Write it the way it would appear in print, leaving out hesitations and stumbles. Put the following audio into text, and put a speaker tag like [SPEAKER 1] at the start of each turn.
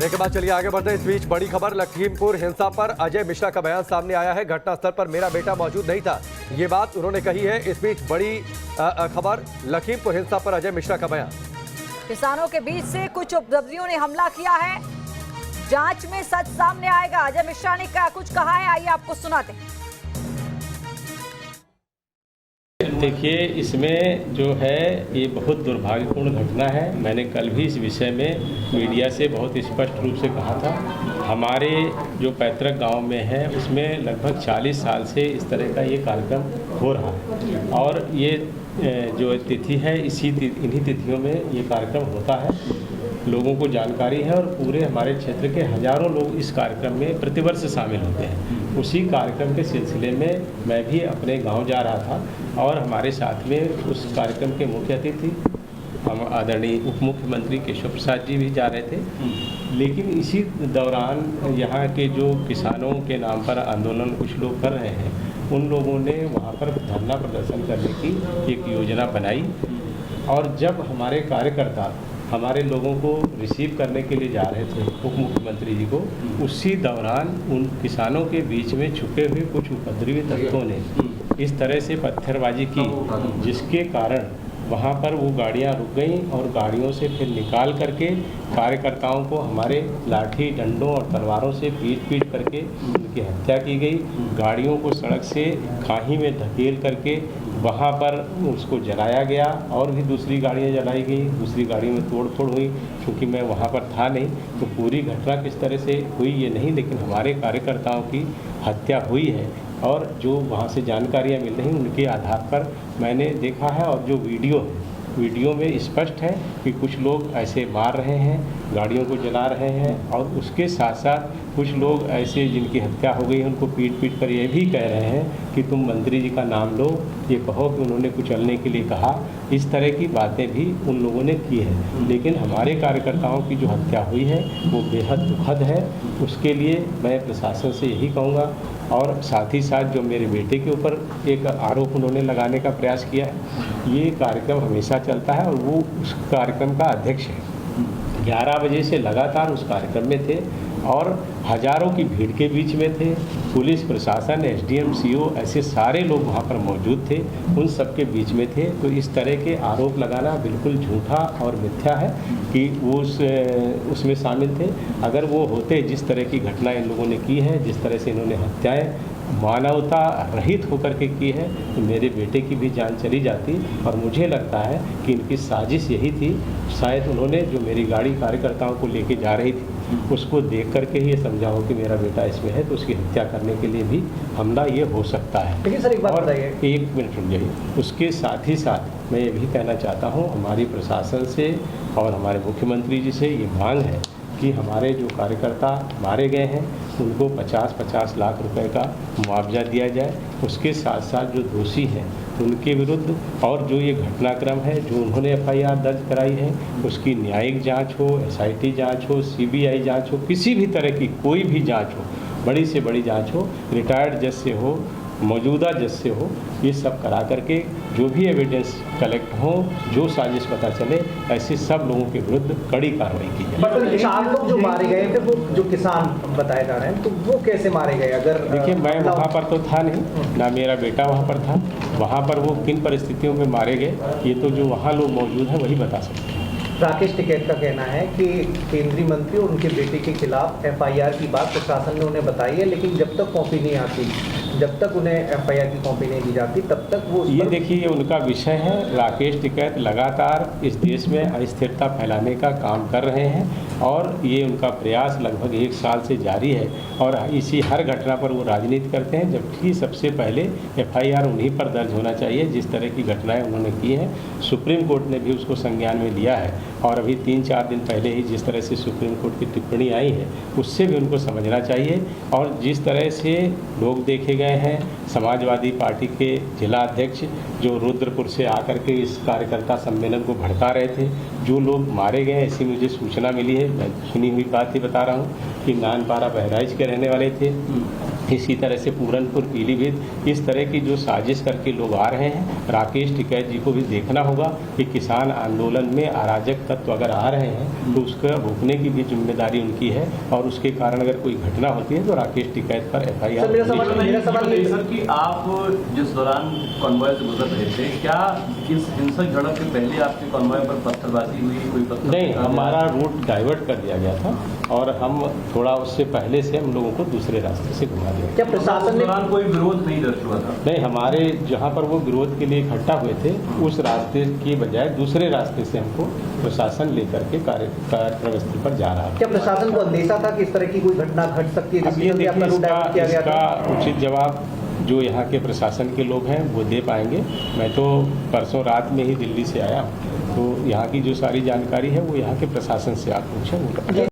[SPEAKER 1] Break के बाद चलिए आगे बढ़ते हैं। इस बीच बड़ी खबर, लखीमपुर हिंसा पर अजय मिश्रा का बयान सामने आया है। घटनास्थल पर मेरा बेटा मौजूद नहीं था, ये बात उन्होंने कही है। इस बीच बड़ी खबर, लखीमपुर हिंसा पर अजय मिश्रा का बयान।
[SPEAKER 2] किसानों के बीच से कुछ उपद्रवियों ने हमला किया है, जांच में सच सामने आएगा। अजय मिश्रा ने क्या कुछ कहा है, आइए आपको सुनाते हैं।
[SPEAKER 3] देखिए, इसमें जो है ये बहुत दुर्भाग्यपूर्ण घटना है। मैंने कल भी इस विषय में मीडिया से बहुत स्पष्ट रूप से कहा था। हमारे जो पैतृक गांव में है उसमें लगभग 40 साल से इस तरह का ये कार्यक्रम हो रहा है और ये जो तिथि है इन्हीं तिथियों में ये कार्यक्रम होता है। लोगों को जानकारी है और पूरे हमारे क्षेत्र के हजारों लोग इस कार्यक्रम में प्रतिवर्ष शामिल होते हैं। उसी कार्यक्रम के सिलसिले में मैं भी अपने गांव जा रहा था और हमारे साथ में उस कार्यक्रम के मुख्य अतिथि हम आदरणीय उप मुख्यमंत्री केशव प्रसाद जी भी जा रहे थे। लेकिन इसी दौरान यहाँ के जो किसानों के नाम पर आंदोलन कुछ लोग कर रहे हैं, उन लोगों ने वहाँ पर धरना प्रदर्शन करने की एक योजना बनाई और जब हमारे कार्यकर्ता हमारे लोगों को रिसीव करने के लिए जा रहे थे उप मुख्यमंत्री जी को, उसी दौरान उन किसानों के बीच में छुपे हुए कुछ उपद्रवी तत्वों ने इस तरह से पत्थरबाजी की, जिसके कारण वहाँ पर वो गाड़ियाँ रुक गईं और गाड़ियों से फिर निकाल करके कार्यकर्ताओं को हमारे लाठी डंडों और तलवारों से पीट करके उनकी हत्या की गई। गाड़ियों को सड़क से खाई में धकेल करके वहाँ पर उसको जलाया गया और भी दूसरी गाड़ियाँ जलाई गई, दूसरी गाड़ियों में तोड़-फोड़ हुई। क्योंकि मैं वहाँ पर था नहीं तो पूरी घटना किस तरह से हुई ये नहीं, लेकिन हमारे कार्यकर्ताओं की हत्या हुई है और जो वहाँ से जानकारियाँ मिल रही उनके आधार पर मैंने देखा है। और जो वीडियो में स्पष्ट है कि कुछ लोग ऐसे मार रहे हैं, गाड़ियों को जला रहे हैं और उसके साथ साथ कुछ लोग ऐसे जिनकी हत्या हो गई उनको पीट कर ये भी कह रहे हैं कि तुम मंत्री जी का नाम लो, ये कहो कि उन्होंने कुचलने के लिए कहा। इस तरह की बातें भी उन लोगों ने की है। लेकिन हमारे कार्यकर्ताओं की जो हत्या हुई है वो बेहद दुखद है। उसके लिए मैं प्रशासन से यही कहूँगा और साथ ही साथ जो मेरे बेटे के ऊपर एक आरोप उन्होंने लगाने का प्रयास किया है, ये कार्यक्रम हमेशा चलता है और वो उस कार्यक्रम का अध्यक्ष है। 11 बजे से लगातार उस कार्यक्रम में थे और हजारों की भीड़ के बीच में थे। पुलिस प्रशासन, एसडीएम, सीओ ऐसे सारे लोग वहाँ पर मौजूद थे, उन सब के बीच में थे। तो इस तरह के आरोप लगाना बिल्कुल झूठा और मिथ्या है कि वो उसमें शामिल थे। अगर वो होते, जिस तरह की घटना इन लोगों ने की है, जिस तरह से इन्होंने हत्याएं मानवता रहित होकर के की है, तो मेरे बेटे की भी जान चली जाती। और मुझे लगता है कि इनकी साजिश यही थी। शायद उन्होंने जो मेरी गाड़ी कार्यकर्ताओं को लेके जा रही थी उसको देख करके ही ये समझा हो कि मेरा बेटा इसमें है, तो उसकी हत्या करने के लिए भी हमला ये हो सकता है।
[SPEAKER 1] लेकिन सर एक बात बताइए,
[SPEAKER 3] 1 मिनट रुक जाइए। उसके साथ ही साथ मैं ये भी कहना चाहता हूँ, हमारी प्रशासन से और हमारे मुख्यमंत्री जी से ये मांग है कि हमारे जो कार्यकर्ता मारे गए हैं उनको 50-50 लाख रुपए का मुआवजा दिया जाए। उसके साथ साथ जो दोषी हैं उनके विरुद्ध और जो ये घटनाक्रम है जो उन्होंने एफआईआर दर्ज कराई है उसकी न्यायिक जांच हो, एसआईटी जांच हो, सीबीआई जांच हो, किसी भी तरह की कोई भी जांच हो, बड़ी से बड़ी जांच हो, रिटायर्ड जज से हो, मौजूदा जज से हो, ये सब करा करके जो भी एविडेंस कलेक्ट हो, जो साजिश पता चले, ऐसे सब लोगों के विरुद्ध कड़ी कार्रवाई की जाए।
[SPEAKER 4] मतलब 4 लोग जो मारे गए थे वो जो किसान बताए जा रहे हैं, तो वो कैसे मारे गए? अगर
[SPEAKER 3] देखिए, मैं वहाँ पर तो था नहीं, ना मेरा बेटा वहाँ पर था। वहाँ पर वो किन परिस्थितियों में मारे गए ये तो जो वहाँ लोग मौजूद हैं वही बता सकते हैं।
[SPEAKER 4] राकेश टिकैत का कहना है कि केंद्रीय मंत्री और उनके बेटे के खिलाफ एफआईआर की बात प्रशासन ने उन्हें बताई है, लेकिन जब तक कॉपी नहीं आती, जब तक उन्हें एफआईआर की कॉपी नहीं दी जाती, तब तक वो
[SPEAKER 3] ये देखिए, ये उनका विषय है। राकेश टिकैत लगातार इस देश में अस्थिरता फैलाने का काम कर रहे हैं और ये उनका प्रयास लगभग 1 साल से जारी है और इसी हर घटना पर वो राजनीति करते हैं, जबकि सबसे पहले एफआईआर उन्हीं पर दर्ज होना चाहिए जिस तरह की घटनाएं उन्होंने की हैं। सुप्रीम कोर्ट ने भी उसको संज्ञान में लिया है और अभी 3-4 दिन पहले ही जिस तरह से सुप्रीम कोर्ट की टिप्पणी आई है उससे भी उनको समझना चाहिए। और जिस तरह से लोग देखे गए हैं, समाजवादी पार्टी के जिला अध्यक्ष जो रुद्रपुर से आकर के इस कार्यकर्ता सम्मेलन को भड़का रहे थे, जो लोग मारे गए ऐसी मुझे सूचना मिली है, मैं सुनी हुई बात ही बता रहा हूँ कि नानपारा बहराइच के रहने वाले थे। इसी तरह से पूरनपुर, पीलीभीत, इस तरह की जो साजिश करके लोग आ रहे हैं। राकेश टिकैत जी को भी देखना होगा कि किसान आंदोलन में अराजक तत्व अगर आ रहे हैं तो उसका रोकने की भी जिम्मेदारी उनकी है, और उसके कारण अगर कोई घटना होती है तो राकेश टिकैत पर FIR।
[SPEAKER 4] सर, मेरा सवाल ये
[SPEAKER 5] सर कि आप जिस दौरान कॉन्वॉय से गुजर रहे थे, क्या इस हिंसक झड़प के पहले आपके कॉन्वॉय पर पत्थरबाजी हुई? कोई पत्थर
[SPEAKER 3] नहीं, हमारा रूट डाइवर्ट कर दिया गया था और हम थोड़ा उससे पहले से हम लोगों को दूसरे रास्ते से घुमा दिया।
[SPEAKER 4] क्या प्रशासन ने
[SPEAKER 5] दौरान कोई विरोध नहीं दर्ज हुआ था?
[SPEAKER 3] नहीं, हमारे जहाँ पर वो विरोध के लिए इकट्ठा हुए थे उस रास्ते की बजाय दूसरे रास्ते से हमको प्रशासन लेकर के कार्यक्रम पर जा रहा है।
[SPEAKER 4] क्या प्रशासन को अंदेशा था कि इस तरह की कोई घटना घट सकती है,
[SPEAKER 3] अब ये
[SPEAKER 4] जिसके चलते आपका
[SPEAKER 3] देखिए,
[SPEAKER 4] रूट डाइवर्ट किया गया था?
[SPEAKER 3] इसका उचित जवाब जो यहाँ के प्रशासन के लोग हैं वो दे पाएंगे। मैं तो परसों रात में ही दिल्ली से आया हूँ, तो यहाँ की जो सारी जानकारी है वो यहाँ के प्रशासन से आप पूछें।